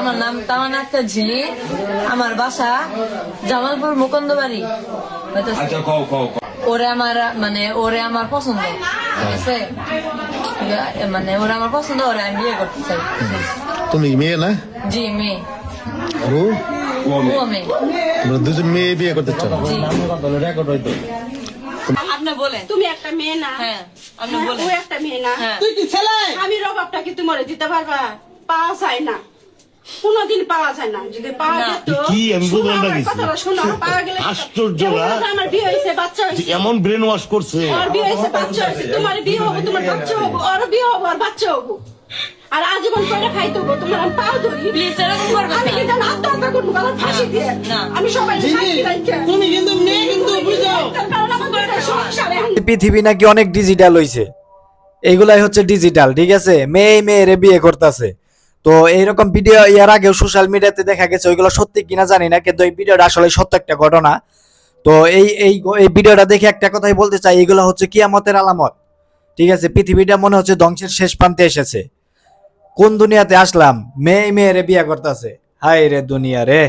আমার নাম তামান্না আক্তার ঝিলি, আমার বাসা জামালপুর মুকুন্দবাড়ি। আচ্ছা কও কও কও। ওরে আমার পছন্দ, ঠিক আছে? মানে ওরে আমার পছন্দ, ওরে আমি বিয়ে করতে চাই। তুমি মেয়ে না? জি মেয়ে। ও ও মেয়ে। তোমরা দুজন মেয়ে বিয়ে করতে চাও? জি। রেকর্ড হইতো। আপনি বলেন। তুমি একটা মেয়ে না? হ্যাঁ আপনি বলেন। ও একটা মেয়ে না? হ্যাঁ। তুই কি ছেলে? আমি রবাবটা কি তোমার দিতে পারবা? পাওয়া যায় না, কোনদিন পাওয়া যায় না। যদি পাওয়া যেত, কি আমি শোনো বুঝলাম না আমার কিছু। কথাটা শোনো, পাওয়া গেলে আশ্চর্য না? যেমন আমার বিয়ে হয়েছে, বাচ্চা হয়েছে, এমন ব্রেন ওয়াশ করছে। ওর বিয়ে হয়েছে, বাচ্চা হয়েছে, তোমার বিয়ে হবো, তোমার বাচ্চা হবো, ওর বিয়ে হবো, আর বাচ্চা হবো, আর আজীবন করে খাইতে হবো। তোমার আমি পাও ধরি, প্লিজ এরকম করবেন আমি না। কিন্তু আত্মহত্যা করবো, কারণ ফাঁসি দিয়ে। না। আমি সবাই তুমি কিন্তু মেয়ে, কিন্তু বুঝো কারণ আমাদের সংসার এখন পৃথিবী নাকি অনেক ডিজিটাল হইছে, এইগুলাই হচ্ছে ডিজিটাল, ঠিক আছে? মেয়েরে বিয়ে করতেছে। তো এইরকম ভিডিও এর আগেও সোশ্যাল মিডিয়াতে দেখা গেছে, ওইগুলো সত্যি কিনা জানি না, কিন্তু এই ভিডিওটা আসলে সত্য একটা ঘটনা। তো এই ভিডিওটা দেখে একটা কথাই বলতে চাই, এগুলো হচ্ছে কিয়ামতের আলামত, ঠিক আছে? পৃথিবীটা মনে হচ্ছে ধ্বংসের শেষ প্রান্তে এসেছে। কোন দুনিয়াতে আসলাম? মেয়েরে বিয়ে করতেছে, হায় রে দুনিয়া রে।